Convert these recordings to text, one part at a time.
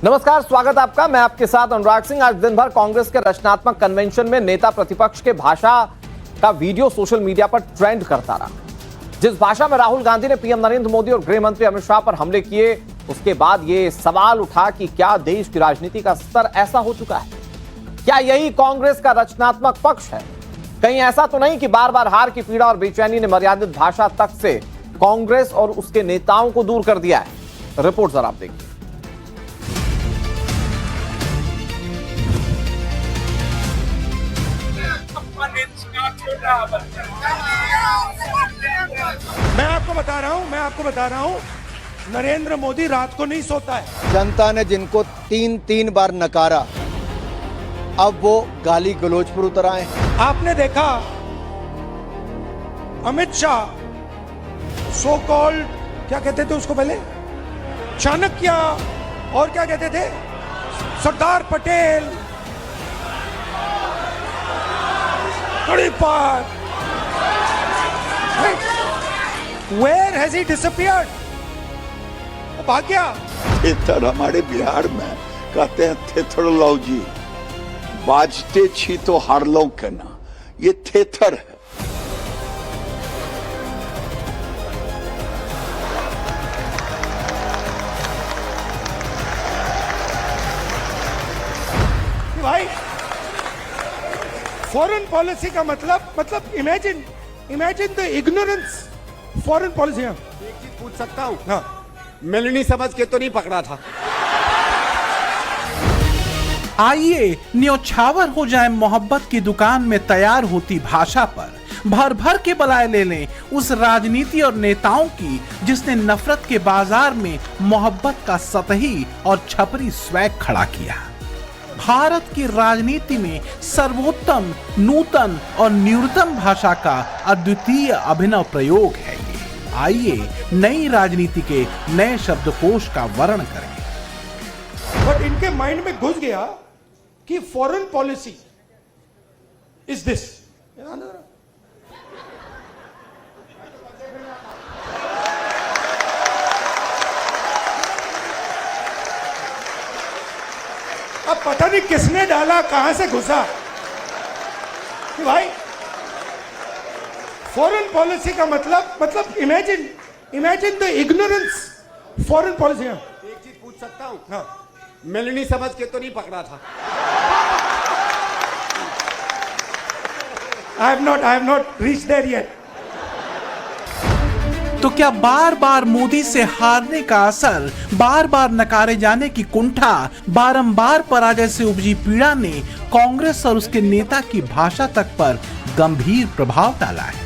नमस्कार, स्वागत आपका। मैं आपके साथ अनुराग सिंह। आज दिन भर कांग्रेस के रचनात्मक कन्वेंशन में नेता प्रतिपक्ष के भाषा का वीडियो सोशल मीडिया पर ट्रेंड करता रहा। जिस भाषा में राहुल गांधी ने पीएम नरेंद्र मोदी और गृह मंत्री अमित शाह पर हमले किए, उसके बाद ये सवाल उठा कि क्या देश की राजनीति का स्तर ऐसा हो चुका है? क्या यही कांग्रेस का रचनात्मक पक्ष है? कहीं ऐसा तो नहीं कि बार बार हार की पीड़ा और बेचैनी ने मर्यादित भाषा तक से कांग्रेस और उसके नेताओं को दूर कर दिया है? रिपोर्ट जरा आप देखिए। मैं आपको बता रहा हूं, नरेंद्र मोदी रात को नहीं सोता है। जनता ने जिनको तीन बार नकारा, अब वो गाली गलौज पर उतर आए। आपने देखा अमित शाह सो कॉल्ड, क्या कहते थे उसको पहले, चाणक्य, और क्या कहते थे, Sardar Patel, कड़ीपार। Where has he disappeared? भाग गया। थेथर हमारे बिहार में कहते हैं थेथरोलॉजी, बाजते छी तो हारलों के ना, ये थेथर है। भाई फॉरेन पॉलिसी का मतलब imagine the ignorance foreign policy. एक चीज पूछ सकता हूँ? हाँ, मिलनी समझ के तो नहीं पकड़ा था? आइए न्योछावर हो जाए मोहब्बत की दुकान में तैयार होती भाषा पर। भर भर के बलाए ले लें उस राजनीति और नेताओं की जिसने नफरत के बाजार में मोहब्बत का सतही और छपरी स्वैग खड़ा किया। भारत की राजनीति में सर्वोत्तम, नूतन और न्यूनतम भाषा का अद्वितीय अभिनव प्रयोग है ये। आइए नई राजनीति के नए शब्दकोश का वर्णन करें। बट इनके माइंड में घुस गया कि फॉरेन पॉलिसी इज दिस। अब पता नहीं किसने डाला, कहां से घुसा कि भाई फॉरेन पॉलिसी का मतलब imagine the ignorance foreign policy. एक चीज पूछ सकता हूँ? हाँ, मिलनी समझ के तो नहीं पकड़ा था? I have not reached there yet. तो क्या बार बार मोदी से हारने का असर, बार बार नकारे जाने की कुंठा, बारंबार पराजय से उपजी पीड़ा ने कांग्रेस और उसके नेता की भाषा तक पर गंभीर प्रभाव डाला है?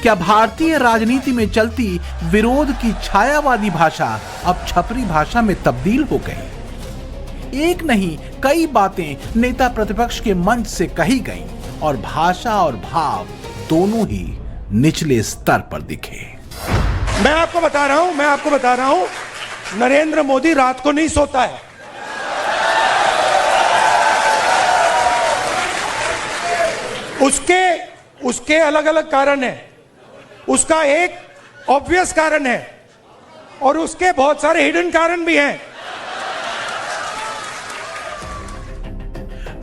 क्या भारतीय राजनीति में चलती विरोध की छायावादी भाषा अब छपरी भाषा में तब्दील हो गई? एक नहीं, कई बातें नेता प्रतिपक्ष के मंच से कही गईं और भाषा और भाव दोनों ही निचले स्तर पर दिखे। मैं आपको बता रहा हूं, नरेंद्र मोदी रात को नहीं सोता है। उसके अलग अलग कारण है। उसका एक ऑब्वियस कारण है और उसके बहुत सारे हिडन कारण भी हैं।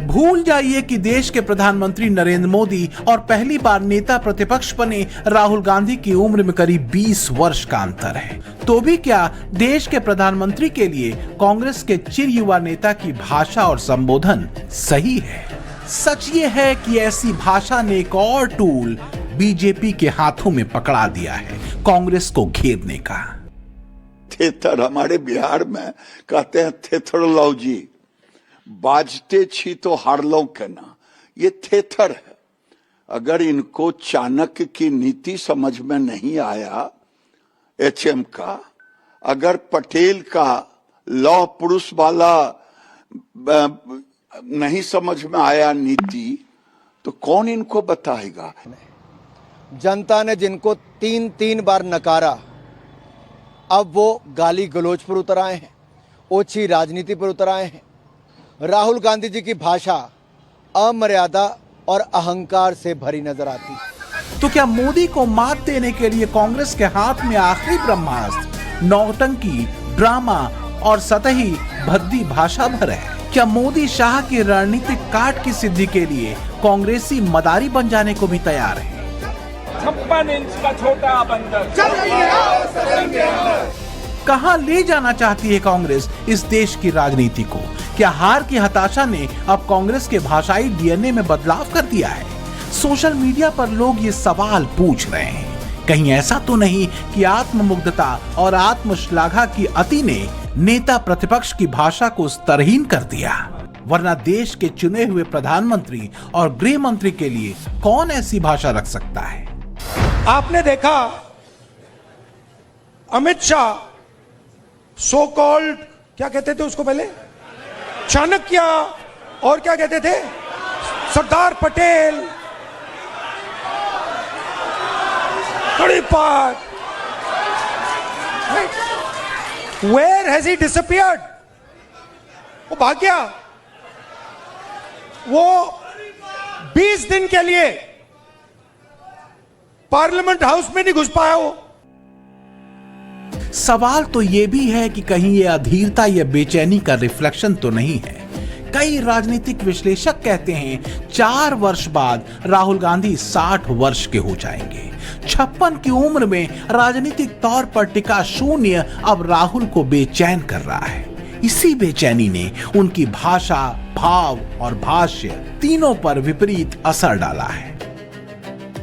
भूल जाइए कि देश के प्रधानमंत्री नरेंद्र मोदी और पहली बार नेता प्रतिपक्ष बने राहुल गांधी की उम्र में करीब 20 वर्ष का अंतर है। तो भी क्या देश के प्रधानमंत्री के लिए कांग्रेस के चिर युवा नेता की भाषा और संबोधन सही है? सच ये है कि ऐसी भाषा ने एक और टूल बीजेपी के हाथों में पकड़ा दिया है, कांग्रेस को घेरने का। थेथर हमारे बिहार में कहते हैं थेथरोलॉजी, बाजते छी तो हारलों के ना, ये थेथर है। अगर इनको चाणक्य की नीति समझ में नहीं आया, एचएम का, अगर पटेल का लौह पुरुष वाला नहीं समझ में आया नीति, तो कौन इनको बताएगा? जनता ने जिनको तीन बार नकारा, अब वो गाली गलौज पर उतर आए हैं, ओछी राजनीति पर उतर आए हैं। राहुल गांधी जी की भाषा अमर्यादा और अहंकार से भरी नजर आती है। तो क्या मोदी को मात देने के लिए कांग्रेस के हाथ में आखिरी ब्रह्मास्त्र नौटंकी, ड्रामा और सतही भद्दी भाषा भर है। क्या मोदी शाह की रणनीतिक काट की सिद्धि के लिए कांग्रेसी मदारी बन जाने को भी तैयार है? 56 इंच का छोटा बंदर कहां ले जाना चाहती है कांग्रेस इस देश की राजनीति को? क्या हार की हताशा ने अब कांग्रेस के भाषाई डीएनए में बदलाव कर दिया है? सोशल मीडिया पर लोग ये सवाल पूछ रहे हैं। कहीं ऐसा तो नहीं कि आत्ममुग्धता और आत्मश्लाघा की अति ने नेता प्रतिपक्ष की भाषा को स्तरहीन कर दिया? वरना देश के चुने हुए प्रधानमंत्री और गृह मंत्री के लिए कौन ऐसी भाषा रख सकता है? आपने देखा अमित शाह सो कॉल्ड, क्या कहते थे उसको पहले, चाणक्य, और क्या कहते थे, Sardar Patel, तड़ीपार। Where has he disappeared? वो भाग गया। वो 20 दिन के लिए पार्लियामेंट हाउस में नहीं घुस पाया वो। सवाल तो ये भी है कि कहीं ये अधीरता या बेचैनी का रिफ्लेक्शन तो नहीं है। कई राजनीतिक विश्लेषक कहते हैं 4 वर्ष बाद राहुल गांधी 60 वर्ष के हो जाएंगे। 56 की उम्र में राजनीतिक तौर पर टिका शून्य अब राहुल को बेचैन कर रहा है। इसी बेचैनी ने उनकी भाषा, भाव और भाष्य तीनों पर विपरीत असर डाला है।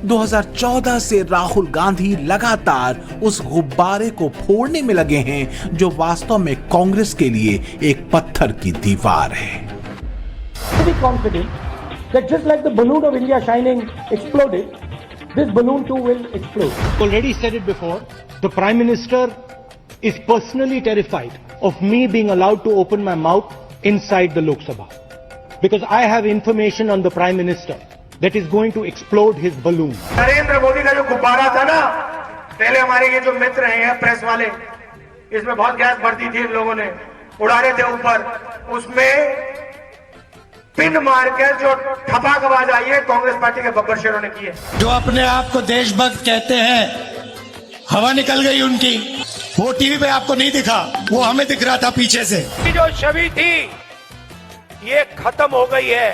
2014 से राहुल गांधी लगातार उस गुब्बारे को फोड़ने में लगे हैं जो वास्तव में कांग्रेस के लिए एक पत्थर की दीवार है। Pretty confident that just like the balloon of India shining exploded, this balloon too will explode. Already said it before, the Prime Minister is personally terrified of me being allowed to open my mouth inside the Lok Sabha. Because I have information on the Prime Minister that is going to explode his balloon. Narendra Modi का जो गुब्बारा था ना, पहले हमारे ये जो मित्र हैं प्रेस वाले, इसमें बहुत गैस भरती थी, इन लोगों ने उड़ा रहे थे ऊपर, उसमें पिन मारकर जो ठपाक आवाज आई है कांग्रेस पार्टी के बब्बर शेरों ने की है। जो अपने आप को देशभक्त कहते हैं, हवा निकल गई उनकी। वो टीवी पे आपको नहीं दिखा, वो हमें दिख रहा था पीछे से। जो छवि थी ये खत्म हो गई है,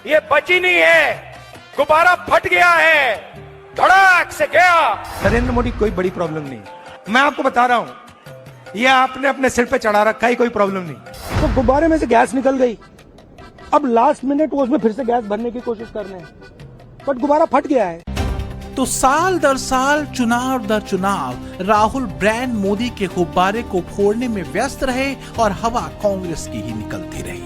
ये बची नहीं है, गुब्बारा फट गया है, धड़ाक से गया। नरेंद्र मोदी कोई बड़ी प्रॉब्लम नहीं, मैं आपको बता रहा हूं, ये आपने अपने सिर पे चढ़ा रखा है, कोई प्रॉब्लम नहीं। तो गुब्बारे में से गैस निकल गई, अब लास्ट मिनट वो उसमें फिर से गैस भरने की कोशिश कर रहे हैं, बट गुब्बारा फट गया है। तो साल दर साल, चुनाव दर चुनाव राहुल ब्रांड मोदी के गुब्बारे को फोड़ने में व्यस्त रहे और हवा कांग्रेस की ही निकलती रही।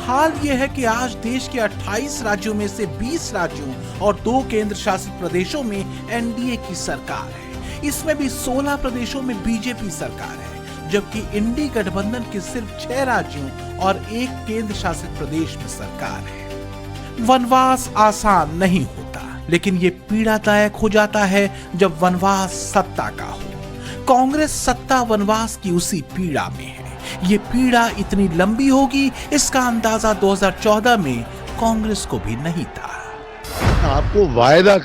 हाल यह है कि आज देश के 28 राज्यों में से 20 राज्यों और 2 केंद्र शासित प्रदेशों में एनडीए की सरकार है। इसमें भी 16 प्रदेशों में बीजेपी सरकार है, जबकि इंडी गठबंधन के सिर्फ 6 राज्यों और 1 केंद्र शासित प्रदेश में सरकार है। वनवास आसान नहीं होता, लेकिन ये पीड़ादायक हो जाता है जब वनवास सत्ता का हो। कांग्रेस सत्ता वनवास की उसी पीड़ा में है। ये पीड़ा इतनी लंबी होगी, इसका अंदाजा 2014 में कांग्रेस को भी नहीं था। आपको वायदा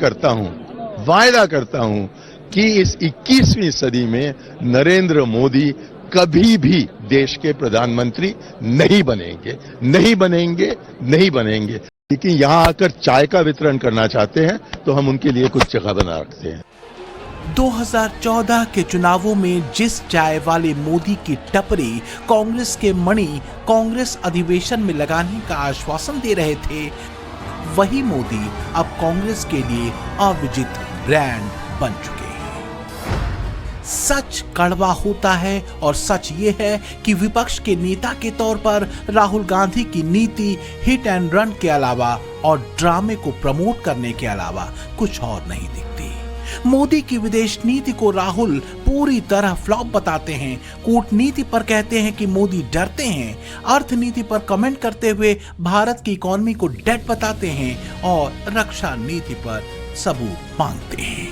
करता हूं कि इस 21वीं सदी में नरेंद्र मोदी कभी भी देश के प्रधानमंत्री नहीं बनेंगे। लेकिन यहां आकर चाय का वितरण करना चाहते हैं तो हम उनके लिए कुछ जगह बना रखते हैं। 2014 के चुनावों में जिस चाय वाले मोदी की टपरी कांग्रेस के मणि कांग्रेस अधिवेशन में लगाने का आश्वासन दे रहे थे, वही मोदी अब कांग्रेस के लिए अविजित ब्रांड बन चुके हैं। सच कड़वा होता है और सच ये है कि विपक्ष के नेता के तौर पर राहुल गांधी की नीति हिट एंड रन के अलावा और ड्रामे को प्रमोट करने के अलावा कुछ और नहीं दिखती। मोदी की विदेश नीति को राहुल पूरी तरह फ्लॉप बताते हैं। कूटनीति पर कहते हैं कि मोदी डरते हैं, अर्थनीति पर कमेंट करते हुए भारत की इकोनॉमी को डेड बताते हैं और रक्षा नीति पर सबूत मांगते हैं।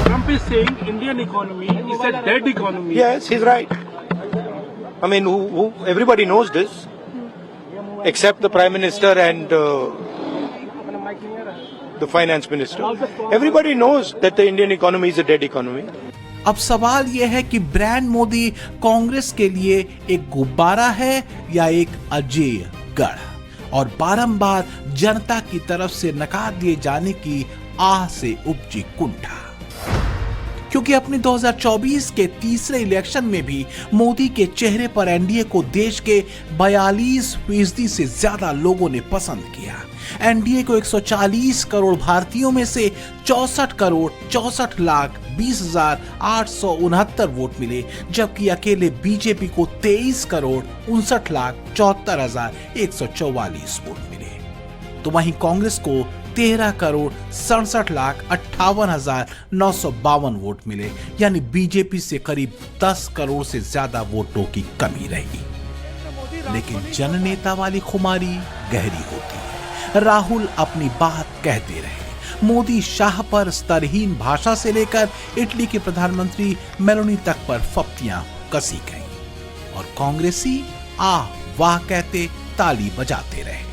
Trump is saying Indian economy is a dead economy. Yes, he's right. I mean, everybody knows this, except the Prime Minister and the Finance Minister. Everybody knows that the Indian economy is a dead economy. अब सवाल यह है कि brand Modi Congress के लिए एक गुब्बारा है या एक अजेय गढ़, और बारंबार जनता की तरफ से नकार दिए जाने की आह से उपजी कुंठा। क्योंकि अपने 2024 के तीसरे इलेक्शन में भी मोदी के चेहरे पर एनडीए को देश के 42% से ज्यादा लोगों ने पसंद किया। एनडीए को 140 करोड़ भारतीयों में से 64,64,20,869 वोट मिले, जबकि अकेले बीजेपी को 23,64,74,144 वोट मिले। तो वहीं कांग्रेस को 13,67,58,952 वोट मिले, यानी बीजेपी से करीब 10 करोड़ से ज्यादा वोटों की कमी रही। लेकिन जननेता वाली खुमारी गहरी होती है। राहुल अपनी बात कहते रहे। मोदी शाह पर स्तरहीन भाषा से लेकर इटली के प्रधानमंत्री मेलोनी तक पर फप्तियां कसी गईं, और कांग्रेसी आह वाह कहते ताली बजाते रहे।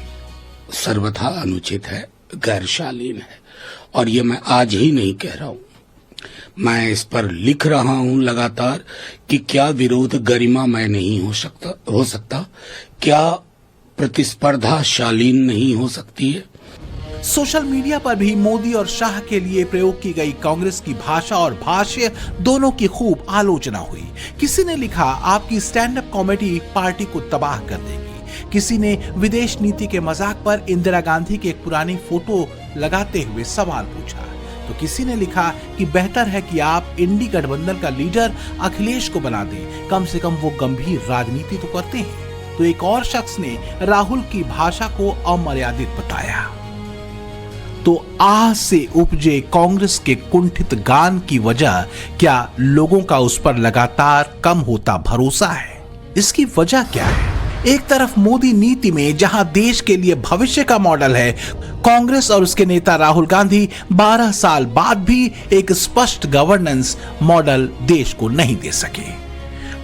सर्वथा अनुचित है, गैर शालीन है, और ये मैं आज ही नहीं कह रहा हूं, मैं इस पर लिख रहा हूं लगातार कि क्या विरोध गरिमामय नहीं हो सकता, क्या प्रतिस्पर्धा शालीन नहीं हो सकती है। सोशल मीडिया पर भी मोदी और शाह के लिए प्रयोग की गई कांग्रेस की भाषा और भाष्य दोनों की खूब आलोचना हुई। किसी ने लिखा, आपकी स्टैंड अप कॉमेडी पार्टी को तबाह कर देगी। किसी ने विदेश नीति के मजाक पर इंदिरा गांधी की एक पुरानी फोटो लगाते हुए सवाल पूछा। तो किसी ने लिखा कि बेहतर है कि आप इंडी गठबंधन का लीडर अखिलेश को बना दें, कम से कम वो गंभीर राजनीति तो करते हैं। तो एक और शख्स ने राहुल की भाषा को अमर्यादित बताया। तो आह से उपजे कांग्रेस के कुंठित गान की वजह क्या लोगों का उस पर लगातार कम होता भरोसा है? इसकी वजह क्या है? एक तरफ मोदी नीति में जहां देश के लिए भविष्य का मॉडल है, कांग्रेस और उसके नेता राहुल गांधी 12 साल बाद भी एक स्पष्ट गवर्नेंस मॉडल देश को नहीं दे सके।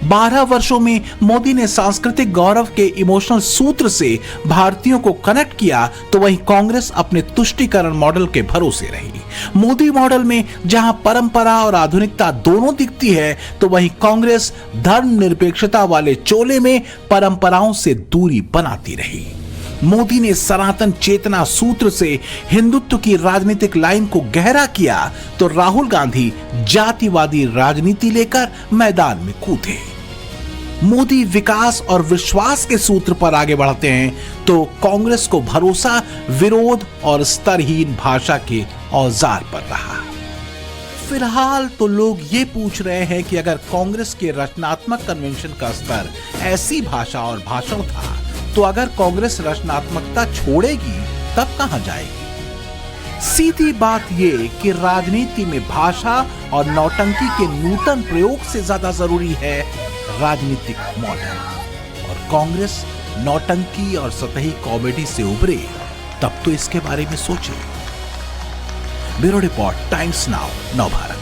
12 वर्षों में मोदी ने सांस्कृतिक गौरव के इमोशनल सूत्र से भारतीयों को कनेक्ट किया, तो वहीं कांग्रेस अपने तुष्टीकरण मॉडल के भरोसे रही। मोदी मॉडल में जहां परंपरा और आधुनिकता दोनों दिखती है, तो वहीं कांग्रेस धर्मनिरपेक्षता वाले चोले में परंपराओं से दूरी बनाती रही। मोदी ने सनातन चेतना सूत्र से हिंदुत्व की राजनीतिक लाइन को गहरा किया, तो राहुल गांधी जातिवादी राजनीति लेकर मैदान में कूदे। मोदी विकास और विश्वास के सूत्र पर आगे बढ़ते हैं, तो कांग्रेस को भरोसा विरोध और स्तरहीन भाषा के औजार पर रहा। फिलहाल तो लोग ये पूछ रहे हैं कि अगर कांग्रेस के रचनात्मक कन्वेंशन का स्तर ऐसी भाषा और भाषण था, तो अगर कांग्रेस रचनात्मकता छोड़ेगी तब कहां जाएगी? सीधी बात यह कि राजनीति में भाषा और नौटंकी के नूतन प्रयोग से ज्यादा जरूरी है राजनीतिक मॉडल, और कांग्रेस नौटंकी और सतही कॉमेडी से उभरे तब तो इसके बारे में सोचे। Bureau report, times now, Navbharat.